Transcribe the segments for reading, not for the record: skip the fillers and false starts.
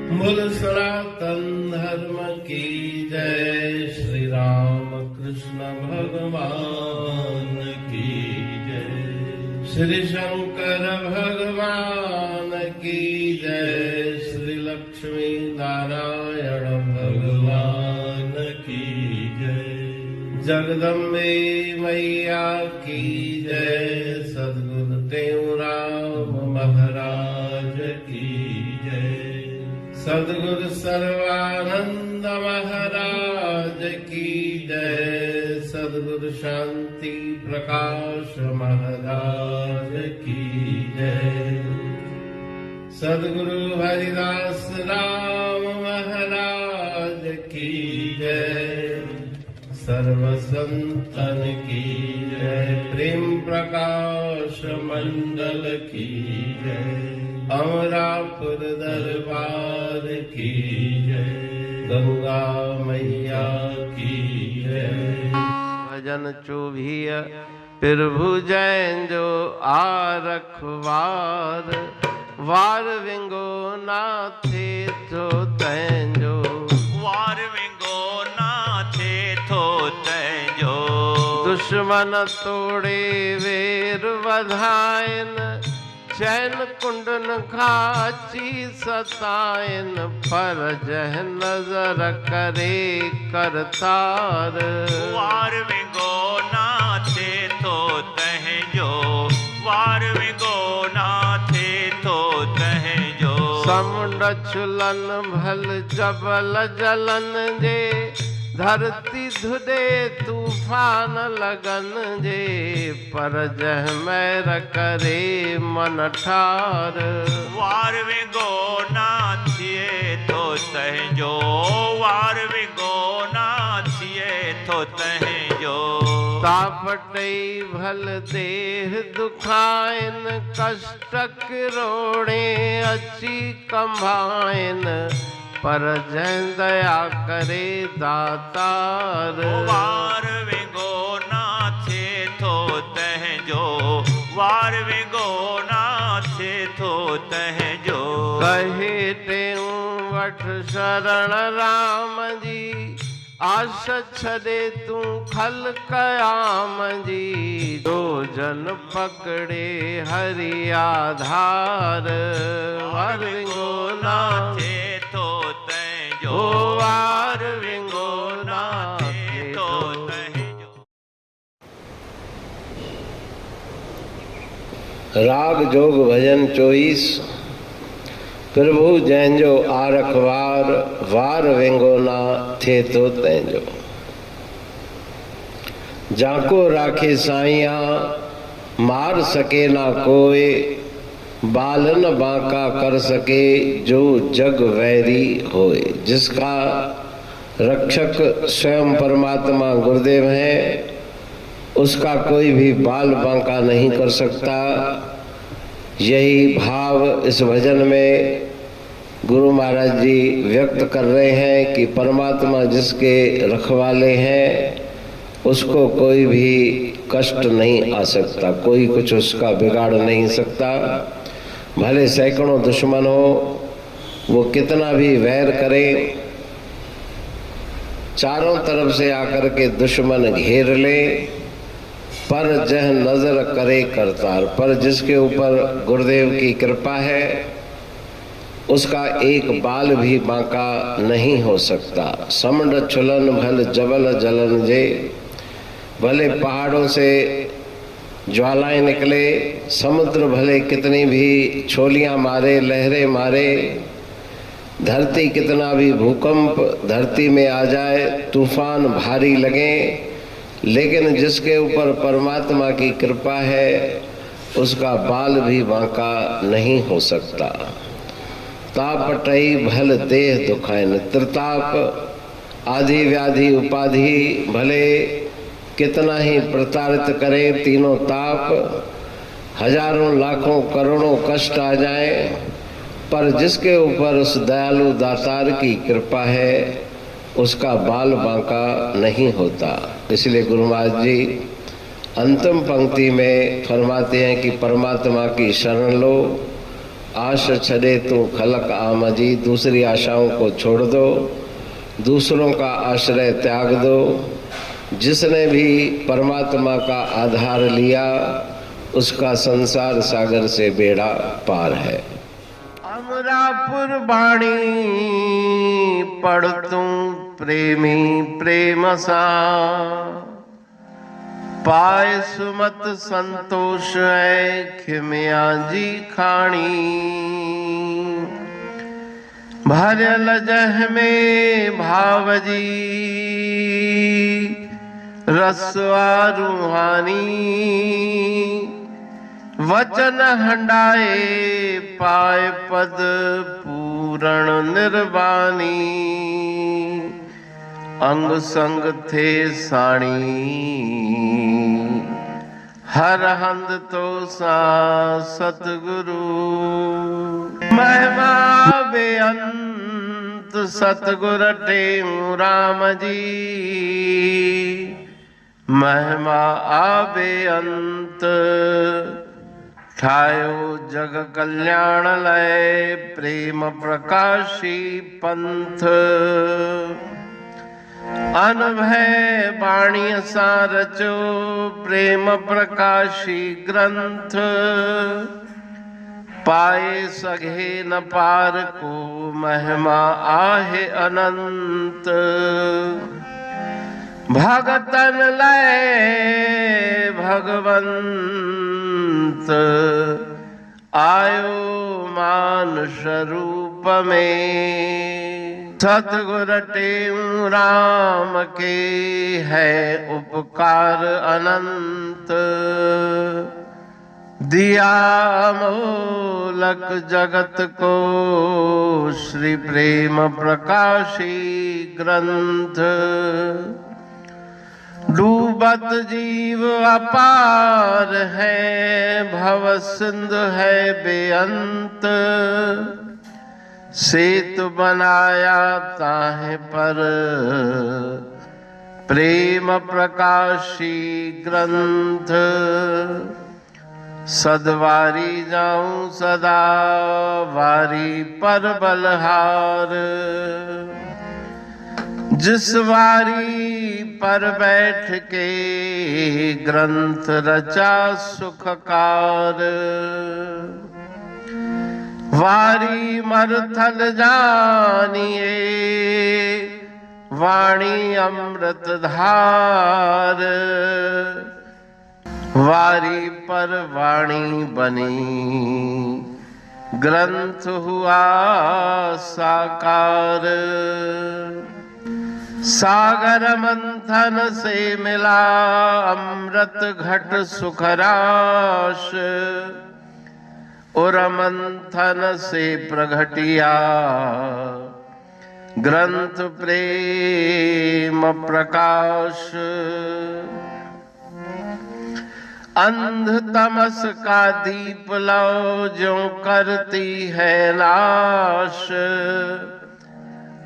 बोल सनातन धर्म की जय। श्री राम कृष्ण भगवान की जय। श्री शंकर भगवान की जय। श्री लक्ष्मी नारायण भगवान की जय। जगदम्बे मैया की जय। सद्गुरु देवराम महाराज की जय। सद्गुरु सर्वानंद महाराज की जय। सद्गुरु शांति प्रकाश महाराज की जय। सद्गुरु हरिदास राम महाराज की जय। सर्व संतन की जय। प्रेम प्रकाश मंडल की जय। अमरापुर दरबार की जय। गंगा मैया की जय। भजन चोभिय प्रभु जैन जो आरखवार। वार विंगो नाथे तो तैंजो। वार विंगो नाथे तो तैंजो। दुश्मन तोड़े वेर वधायन। चैन कुंडन खाची सतायन। पर जह नजर करे करतार। वार विंगो नाथे तो तैंजो। वार विंगो नाथे तो तैंजो। समुंड चुलन भल जबल जलन जे। धरती धुदे तूफान लगन जे। पर जह मैर करे मन ठार। वार विंगो नाथिए तो तैंजो। वार विंगो नाथिए तो तैंजो। तापटई भल देह दुखायन। कष्टक रोड़े अची कंभायन। पर जय दया करे दातार। वार विंगो नाथे तो तैंजो। वार विंगो नाथे तो तैंजो। कहे तेऊं वठ शरण राम जी। आश छदे तू खल कयाम जी। दो जन पकड़े हरि आधार। वार विंगो नाथे तो तैंजो। वार विंगो नाथे तो तो तैंजो। राग जोग भजन 24। प्रभु जैंजो आरखवार। वार वेंगोना थे तो तैंजो। जाको राखे साइया मार सके ना कोई। बालन बांका कर सके जो जग वैरी होए। जिसका रक्षक स्वयं परमात्मा गुरुदेव है, उसका कोई भी बाल बांका नहीं कर सकता। यही भाव इस भजन में गुरु महाराज जी व्यक्त कर रहे हैं कि परमात्मा जिसके रखवाले हैं उसको कोई भी कष्ट नहीं आ सकता। कोई कुछ उसका बिगाड़ नहीं सकता। भले सैकड़ों दुश्मन हो, वो कितना भी वैर करे, चारों तरफ से आकर के दुश्मन घेर ले, पर जह नजर करे करतार। पर जिसके ऊपर गुरुदेव की कृपा है उसका एक बाल भी बांका नहीं हो सकता। समुंड चुलन भल जबल जलन जे। भले पहाड़ों से ज्वालाएं निकले, समुद्र भले कितनी भी छोलियां मारे, लहरें मारे, धरती कितना भी भूकंप धरती में आ जाए, तूफान भारी लगे, लेकिन जिसके ऊपर परमात्मा की कृपा है उसका बाल भी बांका नहीं हो सकता। तापटई भल देह दुखायन। त्रिताप आदि व्याधि उपाधि भले कितना ही प्रताड़ित करे, तीनों ताप, हजारों लाखों करोड़ों कष्ट आ जाए, पर जिसके ऊपर उस दयालु दातार की कृपा है उसका बाल बांका नहीं होता। इसलिए गुरु महाराज जी अंतिम पंक्ति में फरमाते हैं कि परमात्मा की शरण लो, आश छड़े तू खलक आमजी, दूसरी आशाओं को छोड़ दो, दूसरों का आश्रय त्याग दो। जिसने भी परमात्मा का आधार लिया उसका संसार सागर से बेड़ा पार है। अमरापुर बाणी पढ़ तू प्रेमी प्रेम सा, पाए सुमत संतोष है खिमिया जी खाणी। भरल जह में भावजी रसवा रूहानी, वचन हंडाए पाए पद पूरण निर्वाणी। अंग संग थे साणी हर हंद तो सा सतगुरु। महिमा बेअंत सतगुर टेऊ राम जी, महिमा आबे अंत ठायो जग कल्याण लय प्रेम प्रकाशी पंथ। अनभय बाणी सा रचो प्रेम प्रकाशी ग्रंथ, पाए सघे न पार को महिमा आहे अनंत। भगतन लय भगवंत आयो मानुष रूप में। सतगुर टेऊ राम के है उपकार अनंत, दिया मोलक जगत को श्री प्रेम प्रकाशी ग्रंथ। डूबत जीव अपार है भव सिंध है बेअंत, सेतु बनाया ताहे पर प्रेम प्रकाशी ग्रंथ। सदवारी जाऊं सदा वारी पर बलहार, जिस वारी पर बैठ के ग्रंथ रचा सुखकार। वारी मरथल जानिए वाणी अमृत धार, वारी पर वाणी बनी ग्रंथ हुआ साकार। सागर मंथन से मिला अमृत घट सुखराश, और मंथन से प्रगटिया ग्रंथ प्रेम प्रकाश। अंध तमस का दीप लो जो करती है नाश,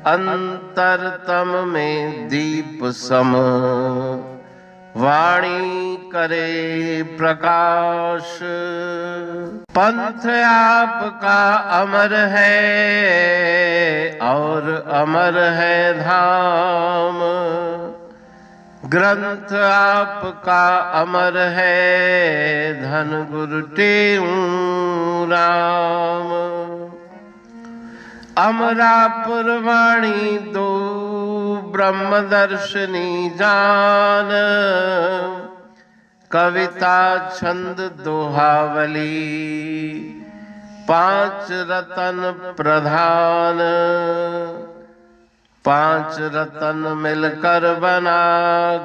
अंतरतम में दीप सम वाणी करे प्रकाश। पंथ आपका अमर है और अमर है धाम, ग्रंथ आपका अमर है धन गुरु टेऊ राम। अमरापुर वाणी दो ब्रह्मदर्शनी जान, कविता छंद दोहावली पांच रतन प्रधान। पांच रतन मिलकर बना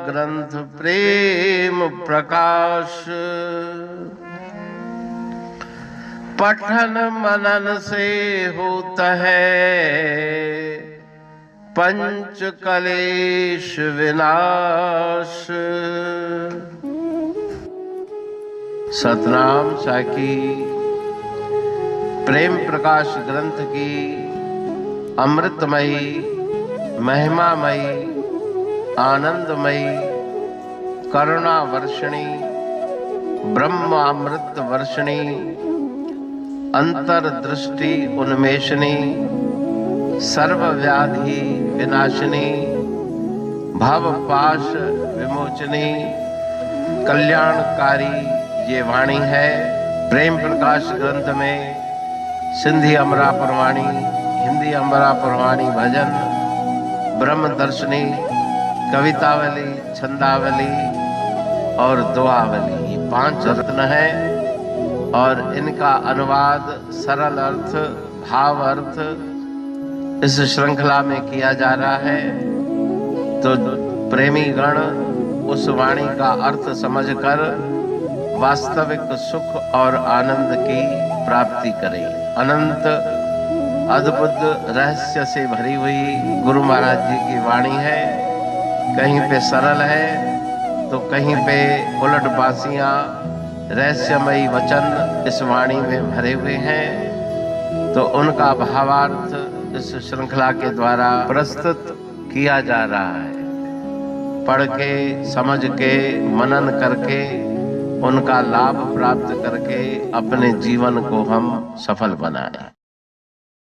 ग्रंथ प्रेम प्रकाश। पठन मनन से होता है पंच कलेश विनाश। सतनाम साखी प्रेम प्रकाश ग्रंथ की अमृतमयी महिमामयी आनंदमयी करुणा वर्षिणी ब्रह्म अमृत वर्षिणी अंतर्दृष्टि उन्मेषणी, सर्वव्याधि विनाशिनी, भवपाश विमोचनी, कल्याणकारी ये वाणी है। प्रेम प्रकाश ग्रंथ में सिंधी अमरा पुरवाणी, हिंदी अमरा पुरवाणी भजन, ब्रह्म दर्शनी, कवितावली, छंदावली और दुआवली, ये 5 रत्न हैं और इनका अनुवाद सरल अर्थ, भाव अर्थ इस श्रृंखला में किया जा रहा है। तो प्रेमी गण उस वाणी का अर्थ समझकर वास्तविक सुख और आनंद की प्राप्ति करें। अनंत अद्भुत रहस्य से भरी हुई गुरु महाराज जी की वाणी है। कहीं पे सरल है तो कहीं पे उलट बासियां, रहस्यमयी वचन इस वाणी में भरे हुए हैं। तो उनका भावार्थ इस श्रृंखला के द्वारा प्रस्तुत किया जा रहा है। पढ़ के, समझ के, मनन करके, उनका लाभ प्राप्त करके अपने जीवन को हम सफल बनाएं।